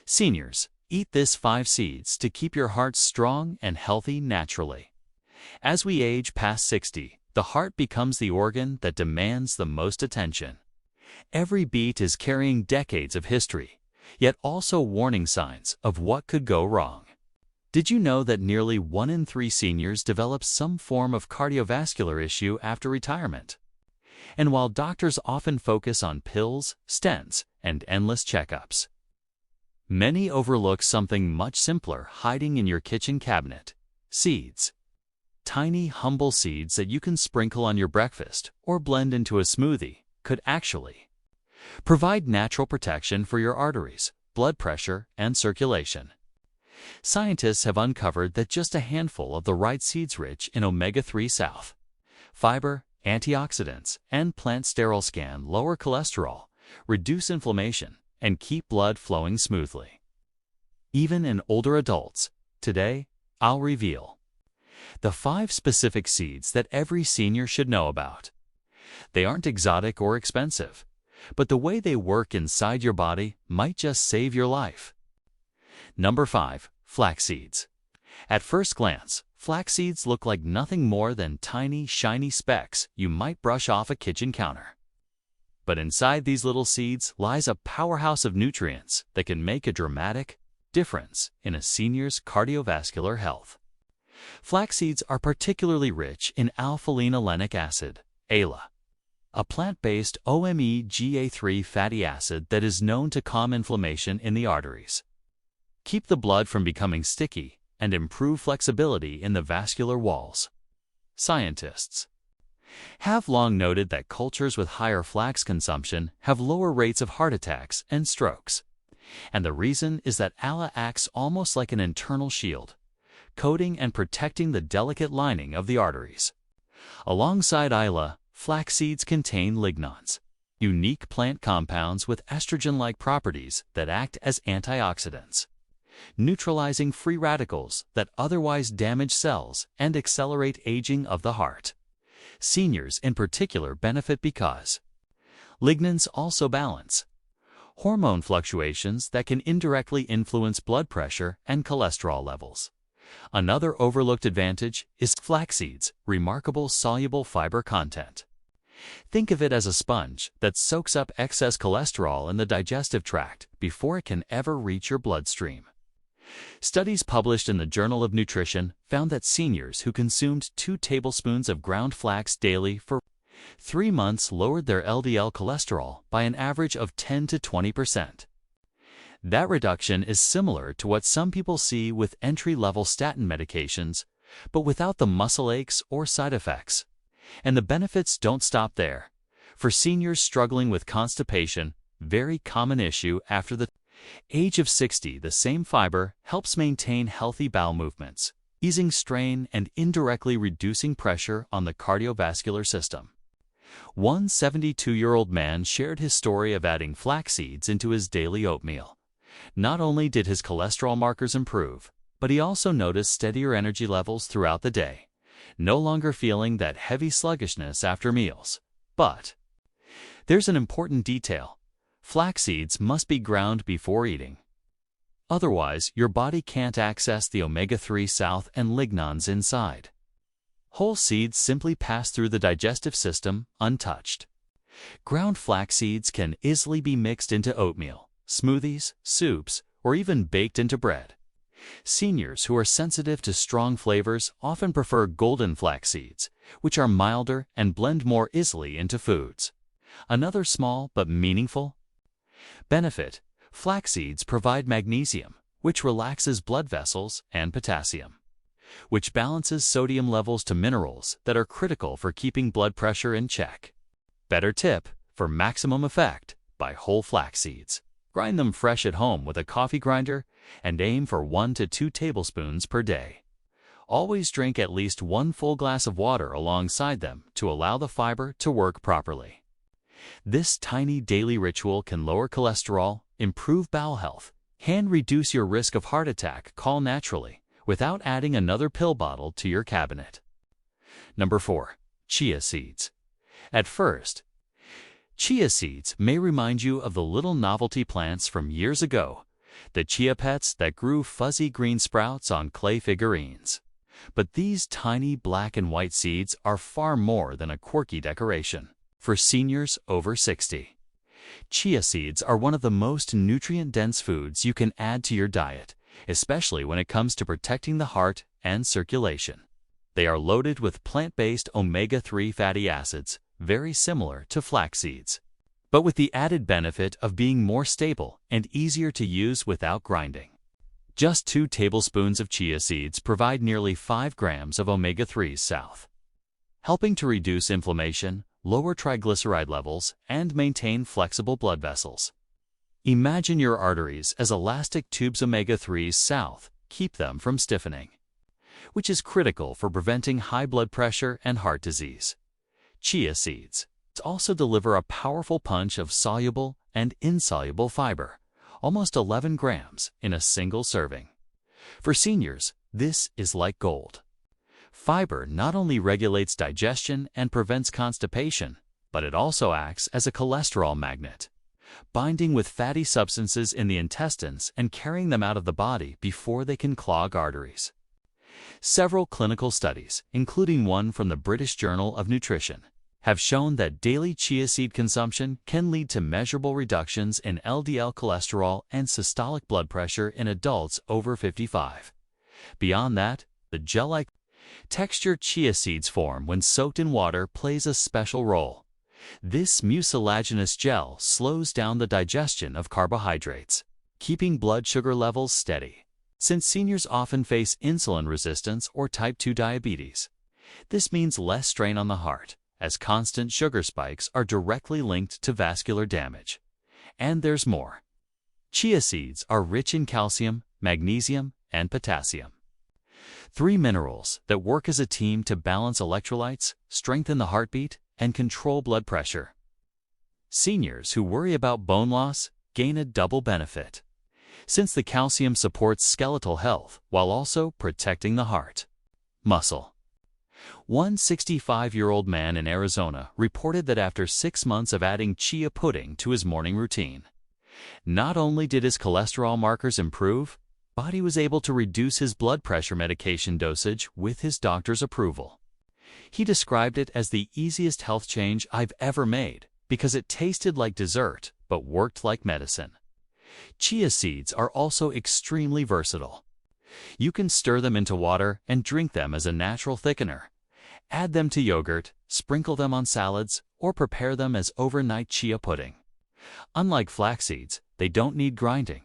Seniors, eat this 5 seeds to keep your heart strong and healthy naturally. As we age past 60, the heart becomes the organ that demands the most attention. Every beat is carrying decades of history, yet also warning signs of what could go wrong. Did you know that nearly 1 in 3 seniors develop some form of cardiovascular issue after retirement? And while doctors often focus on pills, stents, and endless checkups, many overlook something much simpler hiding in your kitchen cabinet: seeds. Tiny, humble seeds that you can sprinkle on your breakfast or blend into a smoothie could actually provide natural protection for your arteries, blood pressure, and circulation. Scientists have uncovered that just a handful of the right seeds rich in omega-3 south, fiber, antioxidants, and plant sterol scan lower cholesterol, reduce inflammation, and keep blood flowing smoothly. Even in older adults, today, I'll reveal the 5 specific seeds that every senior should know about. They aren't exotic or expensive, but the way they work inside your body might just save your life. Number 5. Flax seeds. At first glance, flax seeds look like nothing more than tiny, shiny specks you might brush off a kitchen counter. But inside these little seeds lies a powerhouse of nutrients that can make a dramatic difference in a senior's cardiovascular health. Flax seeds are particularly rich in alpha-linolenic acid, ALA, a plant-based omega-3 fatty acid that is known to calm inflammation in the arteries, keep the blood from becoming sticky, and improve flexibility in the vascular walls. Scientists have long noted that cultures with higher flax consumption have lower rates of heart attacks and strokes. And the reason is that ALA acts almost like an internal shield, coating and protecting the delicate lining of the arteries. Alongside ALA, flax seeds contain lignans, unique plant compounds with estrogen-like properties that act as antioxidants, neutralizing free radicals that otherwise damage cells and accelerate aging of the heart. Seniors in particular benefit because lignans also balance hormone fluctuations that can indirectly influence blood pressure and cholesterol levels. Another overlooked advantage is flax seeds' remarkable soluble fiber content. Think of it as a sponge that soaks up excess cholesterol in the digestive tract before it can ever reach your bloodstream. Studies published in the Journal of Nutrition found that seniors who consumed 2 tablespoons of ground flax daily for 3 months lowered their LDL cholesterol by an average of 10 to 20%. That reduction is similar to what some people see with entry-level statin medications, but without the muscle aches or side effects. And the benefits don't stop there. For seniors struggling with constipation, very common issue after the age of 60, the same fiber helps maintain healthy bowel movements, easing strain and indirectly reducing pressure on the cardiovascular system. One 72-year-old man shared his story of adding flax seeds into his daily oatmeal. Not only did his cholesterol markers improve, but he also noticed steadier energy levels throughout the day, no longer feeling that heavy sluggishness after meals. But there's an important detail. Flax seeds must be ground before eating. Otherwise, your body can't access the omega-3 south and lignans inside. Whole seeds simply pass through the digestive system untouched. Ground flax seeds can easily be mixed into oatmeal, smoothies, soups, or even baked into bread. Seniors who are sensitive to strong flavors often prefer golden flax seeds, which are milder and blend more easily into foods. Another small but meaningful benefit: flax seeds provide magnesium, which relaxes blood vessels, and potassium, which balances sodium levels to minerals that are critical for keeping blood pressure in check. Better tip: for maximum effect, buy whole flax seeds. Grind them fresh at home with a coffee grinder and aim for 1 to 2 tablespoons per day. Always drink at least 1 full glass of water alongside them to allow the fiber to work properly. This tiny daily ritual can lower cholesterol, improve bowel health, and reduce your risk of heart attack naturally without adding another pill bottle to your cabinet. Number 4. Chia seeds. At first, chia seeds may remind you of the little novelty plants from years ago, the chia pets that grew fuzzy green sprouts on clay figurines. But these tiny black and white seeds are far more than a quirky decoration. For seniors over 60, chia seeds are one of the most nutrient-dense foods you can add to your diet, especially when it comes to protecting the heart and circulation. They are loaded with plant-based omega-3 fatty acids, very similar to flax seeds, but with the added benefit of being more stable and easier to use without grinding. Just 2 tablespoons of chia seeds provide nearly 5 grams of omega-3s south, helping to reduce inflammation, lower triglyceride levels, and maintain flexible blood vessels. Imagine your arteries as elastic tubes. Omega-3s south keep them from stiffening, which is critical for preventing high blood pressure and heart disease. Chia seeds also deliver a powerful punch of soluble and insoluble fiber, almost 11 grams in a single serving. For seniors, this is like gold. Fiber not only regulates digestion and prevents constipation, but it also acts as a cholesterol magnet, binding with fatty substances in the intestines and carrying them out of the body before they can clog arteries. Several clinical studies, including one from the British Journal of Nutrition, have shown that daily chia seed consumption can lead to measurable reductions in LDL cholesterol and systolic blood pressure in adults over 55. Beyond that, the gel-like texture chia seeds form when soaked in water plays a special role. This mucilaginous gel slows down the digestion of carbohydrates, keeping blood sugar levels steady. Since seniors often face insulin resistance or type 2 diabetes, this means less strain on the heart, as constant sugar spikes are directly linked to vascular damage. And there's more. Chia seeds are rich in calcium, magnesium, and potassium, 3 minerals that work as a team to balance electrolytes, strengthen the heartbeat, and control blood pressure. Seniors who worry about bone loss gain a double benefit, since the calcium supports skeletal health while also protecting the heart. Muscle. One 65-year-old man in Arizona reported that after 6 months of adding chia pudding to his morning routine, not only did his cholesterol markers improve, but he was able to reduce his blood pressure medication dosage with his doctor's approval. He described it as the easiest health change I've ever made because it tasted like dessert but worked like medicine. Chia seeds are also extremely versatile. You can stir them into water and drink them as a natural thickener. Add them to yogurt, sprinkle them on salads, or prepare them as overnight chia pudding. Unlike flax seeds, they don't need grinding,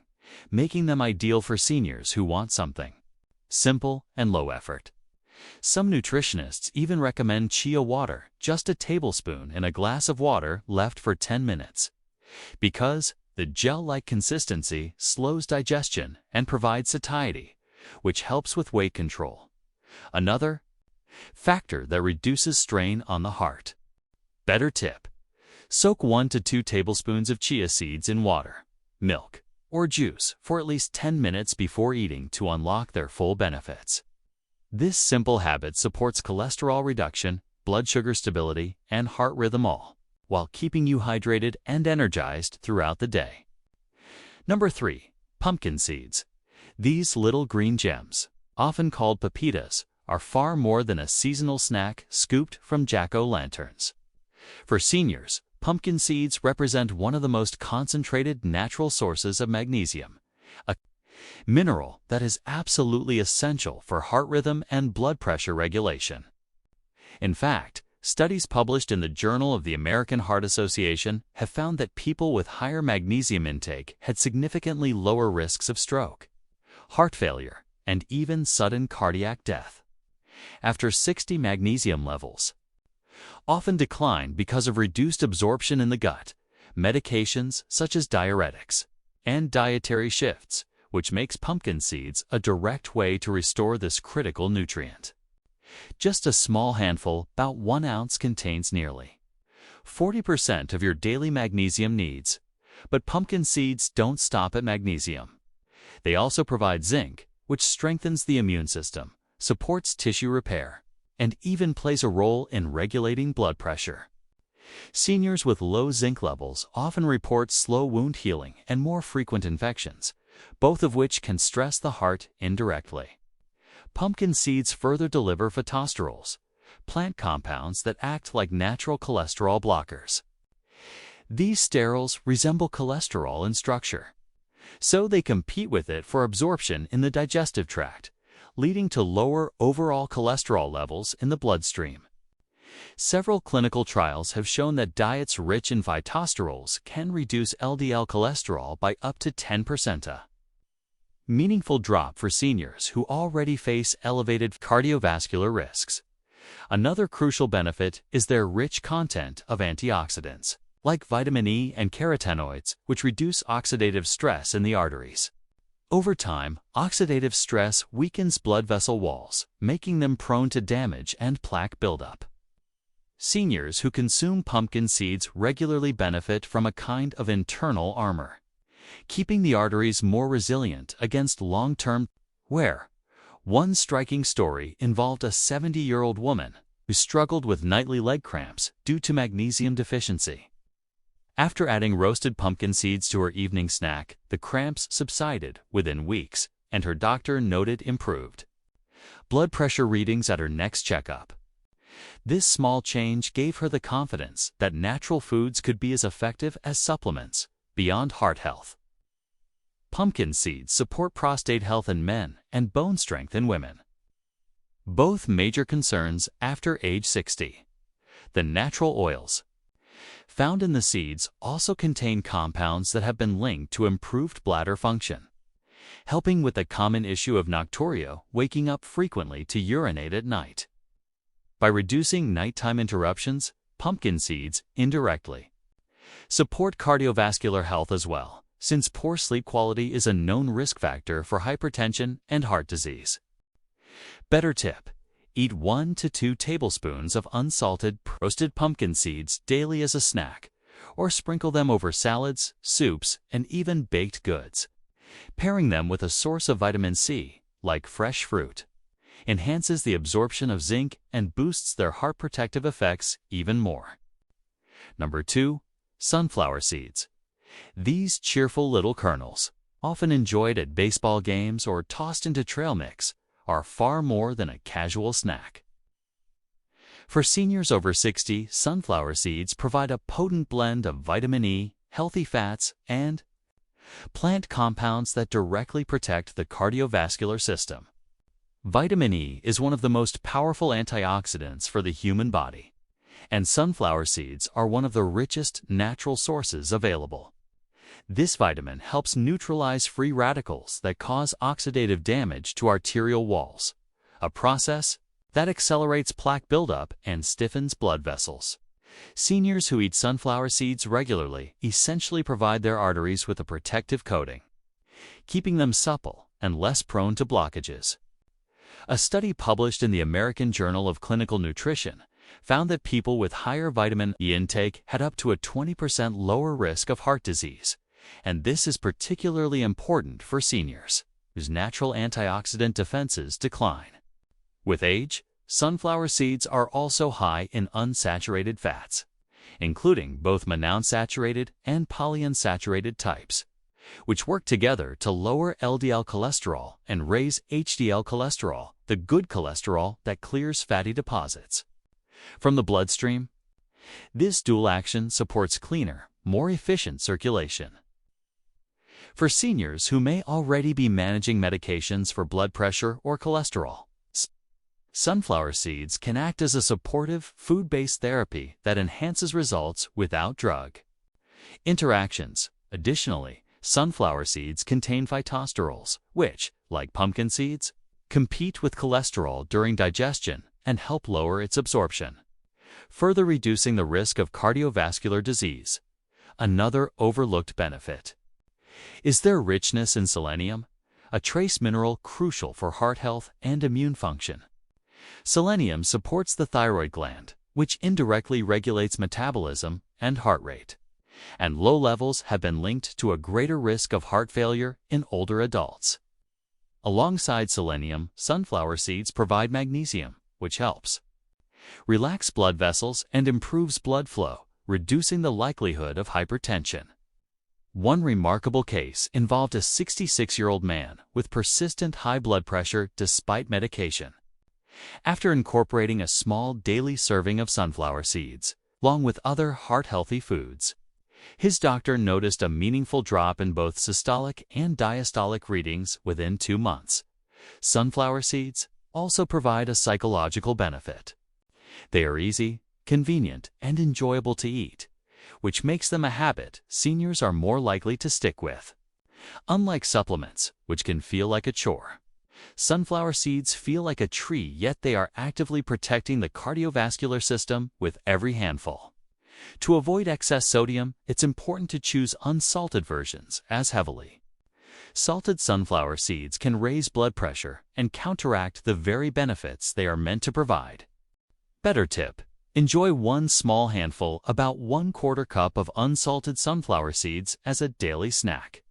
making them ideal for seniors who want something simple and low effort. Some nutritionists even recommend chia water, just a tablespoon in a glass of water left for 10 minutes, because the gel-like consistency slows digestion and provides satiety, which helps with weight control. Another factor that reduces strain on the heart. Better tip: soak 1 to 2 tablespoons of chia seeds in water, milk, or juice for at least 10 minutes before eating to unlock their full benefits. This simple habit supports cholesterol reduction, blood sugar stability, and heart rhythm, all while keeping you hydrated and energized throughout the day. Number 3. Pumpkin seeds. These little green gems, often called pepitas, are far more than a seasonal snack scooped from jack-o'-lanterns. For seniors, pumpkin seeds represent one of the most concentrated natural sources of magnesium, a mineral that is absolutely essential for heart rhythm and blood pressure regulation. In fact, studies published in the Journal of the American Heart Association have found that people with higher magnesium intake had significantly lower risks of stroke, heart failure, and even sudden cardiac death. After 60, magnesium levels often decline because of reduced absorption in the gut, medications such as diuretics, and dietary shifts, which makes pumpkin seeds a direct way to restore this critical nutrient. Just a small handful, about 1 ounce, contains nearly 40% of your daily magnesium needs. But pumpkin seeds don't stop at magnesium. They also provide zinc, which strengthens the immune system, supports tissue repair, and even plays a role in regulating blood pressure. Seniors with low zinc levels often report slow wound healing and more frequent infections, both of which can stress the heart indirectly. Pumpkin seeds further deliver phytosterols, plant compounds that act like natural cholesterol blockers. These sterols resemble cholesterol in structure, so they compete with it for absorption in the digestive tract, leading to lower overall cholesterol levels in the bloodstream. Several clinical trials have shown that diets rich in phytosterols can reduce LDL cholesterol by up to 10%. A meaningful drop for seniors who already face elevated cardiovascular risks. Another crucial benefit is their rich content of antioxidants, like vitamin E and carotenoids, which reduce oxidative stress in the arteries. Over time, oxidative stress weakens blood vessel walls, making them prone to damage and plaque buildup. Seniors who consume pumpkin seeds regularly benefit from a kind of internal armor, keeping the arteries more resilient against long-term wear. One striking story involved a 70-year-old woman who struggled with nightly leg cramps due to magnesium deficiency. After adding roasted pumpkin seeds to her evening snack, the cramps subsided within weeks, and her doctor noted improved blood pressure readings at her next checkup. This small change gave her the confidence that natural foods could be as effective as supplements beyond heart health. Pumpkin seeds support prostate health in men and bone strength in women, both major concerns after age 60. The natural oils found in the seeds also contain compounds that have been linked to improved bladder function, helping with the common issue of nocturia, waking up frequently to urinate at night. By reducing nighttime interruptions, pumpkin seeds indirectly support cardiovascular health as well, since poor sleep quality is a known risk factor for hypertension and heart disease. Better tip: eat 1 to 2 tablespoons of unsalted roasted pumpkin seeds daily as a snack, or sprinkle them over salads, soups, and even baked goods. Pairing them with a source of vitamin C, like fresh fruit, enhances the absorption of zinc and boosts their heart protective effects even more. Number 2. Sunflower seeds. These cheerful little kernels, often enjoyed at baseball games or tossed into trail mix, are far more than a casual snack. For seniors over 60, sunflower seeds provide a potent blend of vitamin E, healthy fats, and plant compounds that directly protect the cardiovascular system. Vitamin E is one of the most powerful antioxidants for the human body, and sunflower seeds are one of the richest natural sources available. This vitamin helps neutralize free radicals that cause oxidative damage to arterial walls, a process that accelerates plaque buildup and stiffens blood vessels. Seniors who eat sunflower seeds regularly essentially provide their arteries with a protective coating, keeping them supple and less prone to blockages. A study published in the American Journal of Clinical Nutrition found that people with higher vitamin E intake had up to a 20% lower risk of heart disease, and this is particularly important for seniors, whose natural antioxidant defenses decline. With age, sunflower seeds are also high in unsaturated fats, including both monounsaturated and polyunsaturated types, which work together to lower LDL cholesterol and raise HDL cholesterol, the good cholesterol that clears fatty deposits from the bloodstream. This dual action supports cleaner, more efficient circulation. For seniors who may already be managing medications for blood pressure or cholesterol, sunflower seeds can act as a supportive, food-based therapy that enhances results without drug interactions. Additionally, sunflower seeds contain phytosterols, which, like pumpkin seeds, compete with cholesterol during digestion and help lower its absorption, further reducing the risk of cardiovascular disease. Another overlooked benefit is their richness in selenium, a trace mineral crucial for heart health and immune function. Selenium supports the thyroid gland, which indirectly regulates metabolism and heart rate, and low levels have been linked to a greater risk of heart failure in older adults. Alongside selenium, sunflower seeds provide magnesium, which helps relax blood vessels and improves blood flow, reducing the likelihood of hypertension. One remarkable case involved a 66-year-old man with persistent high blood pressure despite medication. After incorporating a small daily serving of sunflower seeds, along with other heart-healthy foods, his doctor noticed a meaningful drop in both systolic and diastolic readings within 2 months. Sunflower seeds also provide a psychological benefit. They are easy, convenient, and enjoyable to eat, which makes them a habit seniors are more likely to stick with. Unlike supplements, which can feel like a chore, sunflower seeds feel like a tree, yet they are actively protecting the cardiovascular system with every handful. To avoid excess sodium, it's important to choose unsalted versions as heavily. Salted sunflower seeds can raise blood pressure and counteract the very benefits they are meant to provide. Better tip: enjoy one small handful, about 1/4 cup of unsalted sunflower seeds as a daily snack,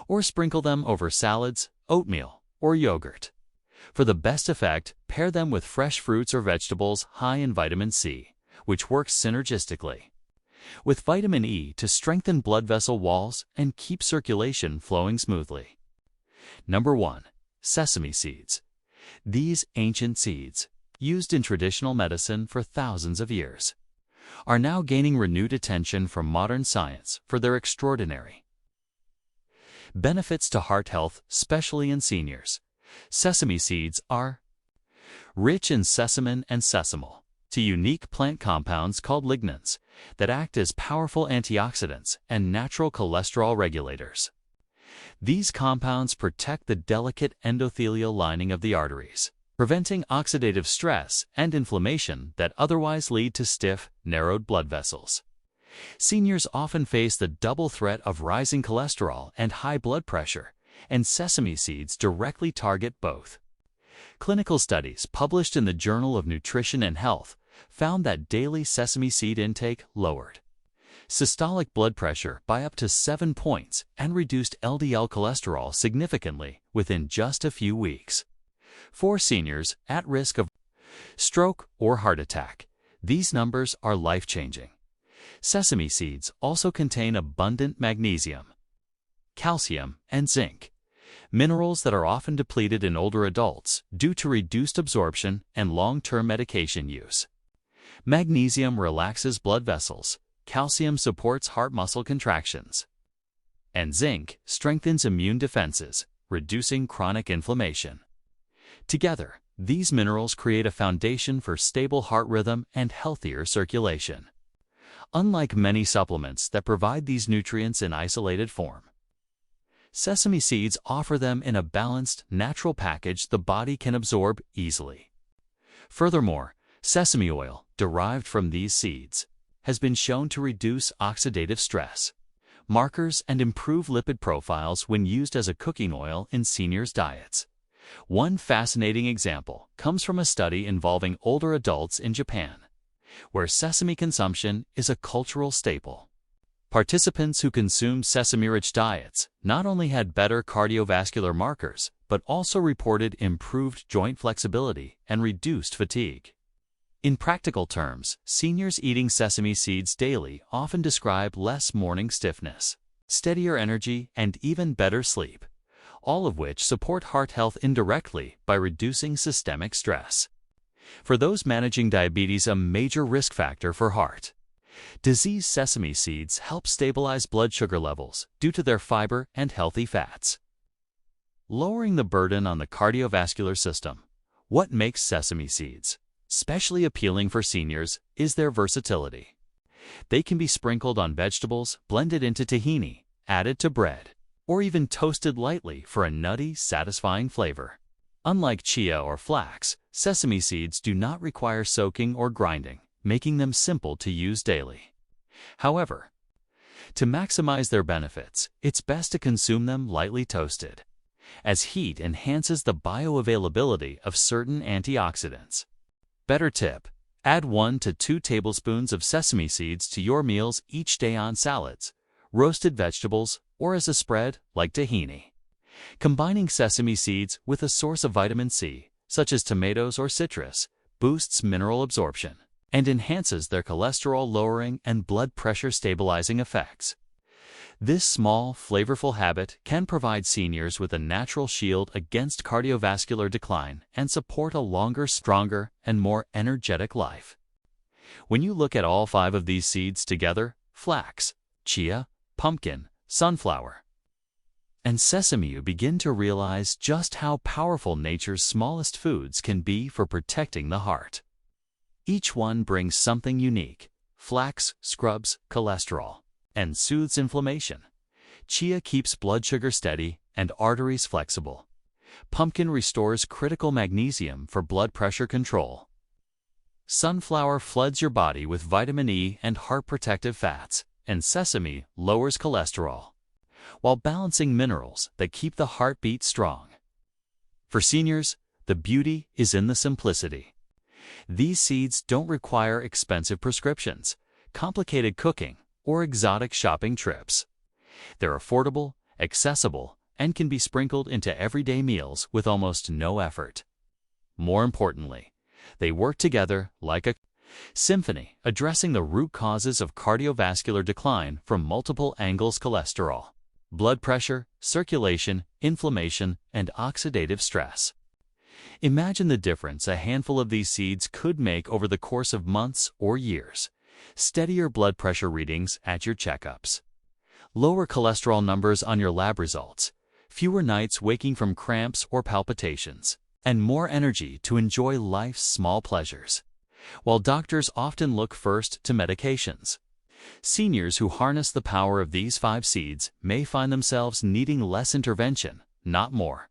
or sprinkle them over salads, oatmeal, or yogurt. For the best effect, pair them with fresh fruits or vegetables high in vitamin C, which works synergistically with vitamin E to strengthen blood vessel walls and keep circulation flowing smoothly. Number 1. Sesame seeds. These ancient seeds, used in traditional medicine for thousands of years, are now gaining renewed attention from modern science for their extraordinary benefits to heart health, especially in seniors. Sesame seeds are rich in sesamin and sesamal, two unique plant compounds called lignans that act as powerful antioxidants and natural cholesterol regulators. These compounds protect the delicate endothelial lining of the arteries, preventing oxidative stress and inflammation that otherwise lead to stiff, narrowed blood vessels. Seniors often face the double threat of rising cholesterol and high blood pressure, and sesame seeds directly target both. Clinical studies published in the Journal of Nutrition and Health found that daily sesame seed intake lowered systolic blood pressure by up to 7 points and reduced LDL cholesterol significantly within just a few weeks. For seniors at risk of stroke or heart attack, these numbers are life-changing. Sesame seeds also contain abundant magnesium, calcium, and zinc, minerals that are often depleted in older adults due to reduced absorption and long-term medication use. Magnesium relaxes blood vessels, calcium supports heart muscle contractions, and zinc strengthens immune defenses, reducing chronic inflammation. Together, these minerals create a foundation for stable heart rhythm and healthier circulation. Unlike many supplements that provide these nutrients in isolated form, sesame seeds offer them in a balanced, natural package the body can absorb easily. Furthermore, sesame oil, derived from these seeds, has been shown to reduce oxidative stress markers and improve lipid profiles when used as a cooking oil in seniors' diets. One fascinating example comes from a study involving older adults in Japan, where sesame consumption is a cultural staple. Participants who consumed sesame-rich diets not only had better cardiovascular markers, but also reported improved joint flexibility and reduced fatigue. In practical terms, seniors eating sesame seeds daily often describe less morning stiffness, steadier energy, and even better sleep, all of which support heart health indirectly by reducing systemic stress. For those managing diabetes, a major risk factor for heart disease, sesame seeds help stabilize blood sugar levels due to their fiber and healthy fats, lowering the burden on the cardiovascular system. What makes sesame seeds especially appealing for seniors is their versatility. They can be sprinkled on vegetables, blended into tahini, added to bread, or even toasted lightly for a nutty, satisfying flavor. Unlike chia or flax, sesame seeds do not require soaking or grinding, making them simple to use daily. However, to maximize their benefits, it's best to consume them lightly toasted, as heat enhances the bioavailability of certain antioxidants. Better tip: add 1 to 2 tablespoons of sesame seeds to your meals each day on salads, roasted vegetables, or as a spread like tahini. Combining sesame seeds with a source of vitamin C, such as tomatoes or citrus, boosts mineral absorption and enhances their cholesterol-lowering and blood pressure-stabilizing effects. This small, flavorful habit can provide seniors with a natural shield against cardiovascular decline and support a longer, stronger, and more energetic life. When you look at all 5 of these seeds together, flax, chia, pumpkin, sunflower, and sesame, you begin to realize just how powerful nature's smallest foods can be for protecting the heart. Each one brings something unique. Flax scrubs cholesterol and soothes inflammation. Chia keeps blood sugar steady and arteries flexible. Pumpkin restores critical magnesium for blood pressure control. Sunflower floods your body with vitamin E and heart-protective fats, and sesame lowers cholesterol, while balancing minerals that keep the heartbeat strong. For seniors, the beauty is in the simplicity. These seeds don't require expensive prescriptions, complicated cooking, or exotic shopping trips. They're affordable, accessible, and can be sprinkled into everyday meals with almost no effort. More importantly, they work together like a symphony, addressing the root causes of cardiovascular decline from multiple angles: cholesterol, blood pressure, circulation, inflammation, and oxidative stress. Imagine the difference a handful of these seeds could make over the course of months or years. Steadier blood pressure readings at your checkups, lower cholesterol numbers on your lab results, fewer nights waking from cramps or palpitations, and more energy to enjoy life's small pleasures. While doctors often look first to medications, seniors who harness the power of these 5 seeds may find themselves needing less intervention, not more.